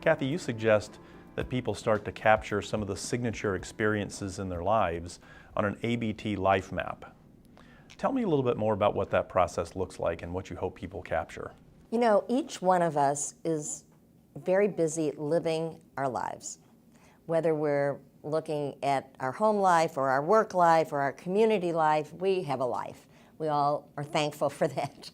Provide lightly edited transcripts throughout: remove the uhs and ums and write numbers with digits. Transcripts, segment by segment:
Kathy, you suggest that people start to capture some of the signature experiences in their lives on an ABT life map. Tell me a little bit more about what that process looks like and what you hope people capture. You know, each one of us is very busy living our lives, whether we're looking at our home life or our work life or our community life. We have a life. We all are thankful for that.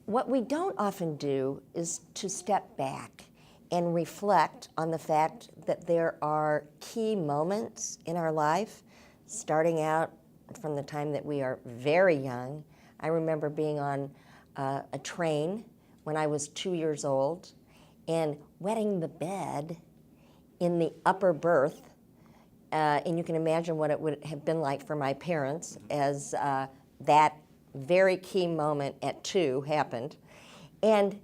What we don't often do is to step back and reflect on the fact that there are key moments in our life, starting out from the time that we are very young. I remember being on a train when I was 2 years old and wetting the bed in the upper berth. And you can imagine what it would have been like for my parents as that very key moment at 2 happened. And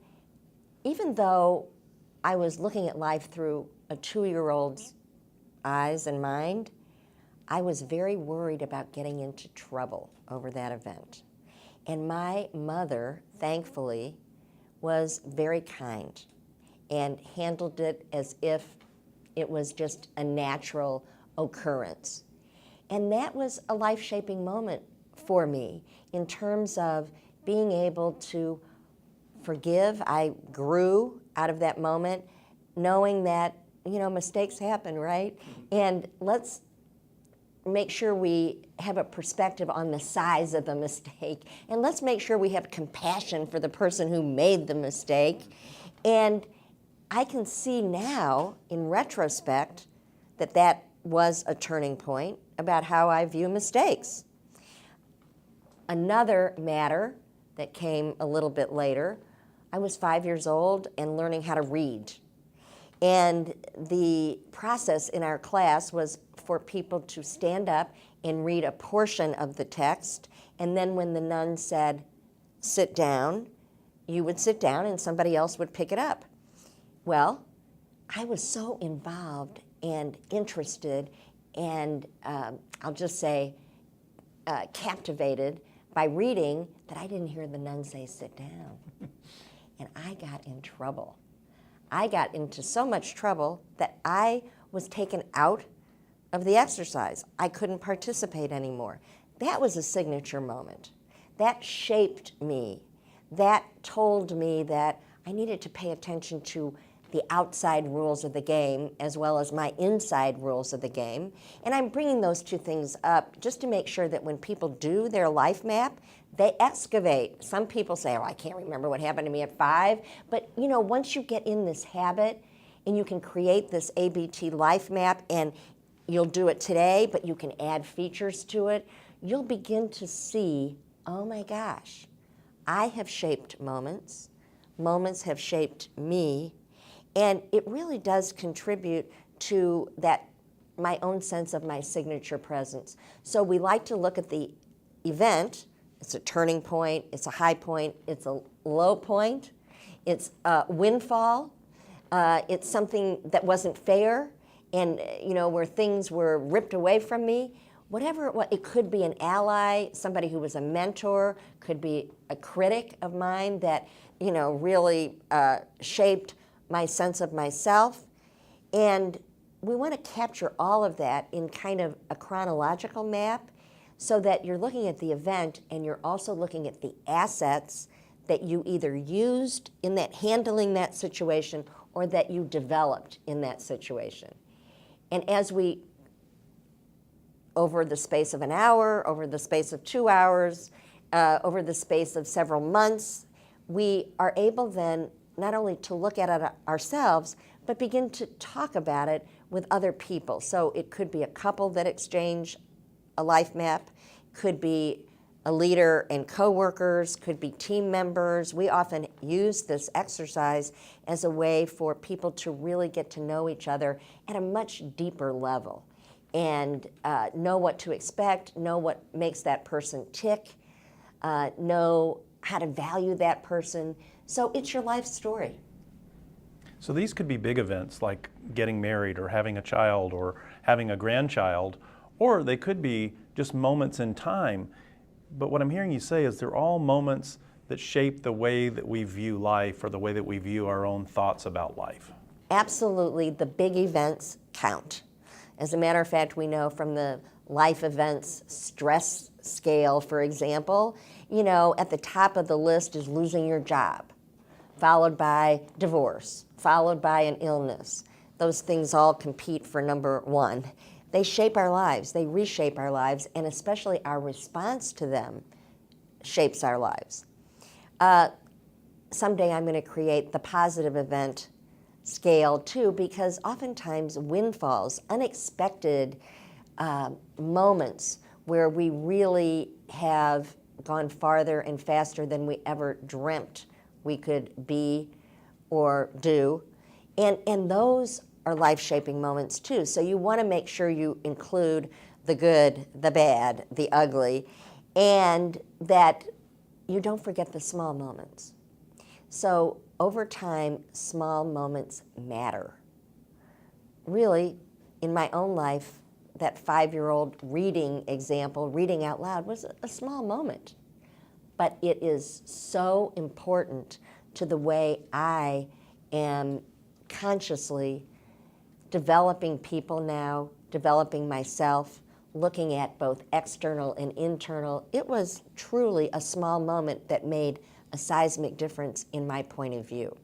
even though I was looking at life through a 2-year-old's eyes and mind, I was very worried about getting into trouble over that event. And my mother, thankfully, was very kind and handled it as if it was just a natural occurrence. And that was a life-shaping moment for me in terms of being able to forgive. I grew out of that moment knowing that, you know, mistakes happen, right? And let's make sure we have a perspective on the size of the mistake. And let's make sure we have compassion for the person who made the mistake. And I can see now, in retrospect, that that was a turning point about how I view mistakes. Another matter that came a little bit later, I was 5 years old and learning how to read. And the process in our class was for people to stand up and read a portion of the text, and then when the nun said, sit down, you would sit down and somebody else would pick it up. Well, I was so involved and interested and I'll just say captivated by reading that I didn't hear the nun say, sit down. And I got in trouble. I got into so much trouble that I was taken out of the exercise. I couldn't participate anymore. That was a signature moment. That shaped me. That told me that I needed to pay attention to the outside rules of the game as well as my inside rules of the game. And I'm bringing those two things up just to make sure that when people do their life map, they excavate. Some people say, oh, I can't remember what happened to me at 5. But you know, once you get in this habit and you can create this ABT life map, and you'll do it today, but you can add features to it, you'll begin to see, oh my gosh, I have shaped moments. Moments have shaped me. And it really does contribute to that, my own sense of my signature presence. So we like to look at the event. It's a turning point, it's a high point, it's a low point, it's a windfall, it's something that wasn't fair, and you know, where things were ripped away from me. Whatever it was, it could be an ally, somebody who was a mentor, could be a critic of mine that, you know, really shaped my sense of myself. And we want to capture all of that in kind of a chronological map so that you're looking at the event and you're also looking at the assets that you either used in that handling that situation or that you developed in that situation. And as we, over the space of an hour, over the space of 2 hours, over the space of several months, we are able then not only to look at it ourselves, but begin to talk about it with other people. So it could be a couple that exchange a life map, could be a leader and coworkers, could be team members. We often use this exercise as a way for people to really get to know each other at a much deeper level and know what to expect, know what makes that person tick, know how to value that person. So it's your life story. So these could be big events like getting married or having a child or having a grandchild, or they could be just moments in time. But what I'm hearing you say is they're all moments that shape the way that we view life or the way that we view our own thoughts about life. Absolutely, the big events count. As a matter of fact, we know from the life events stress scale, for example, at the top of the list is losing your job, followed by divorce, followed by an illness. Those things all compete for number one. They shape our lives, they reshape our lives, and especially our response to them shapes our lives. Someday I'm going to create the positive event scale too, because oftentimes windfalls, unexpected moments where we really have gone farther and faster than we ever dreamt we could be or do, and those are life-shaping moments too. So you want to make sure you include the good, the bad, the ugly, and that you don't forget the small moments. So over time, small moments matter. Really, in my own life, that 5-year-old reading example, reading out loud, was a small moment. But it is so important to the way I am consciously developing people now, developing myself, looking at both external and internal. It was truly a small moment that made a seismic difference in my point of view.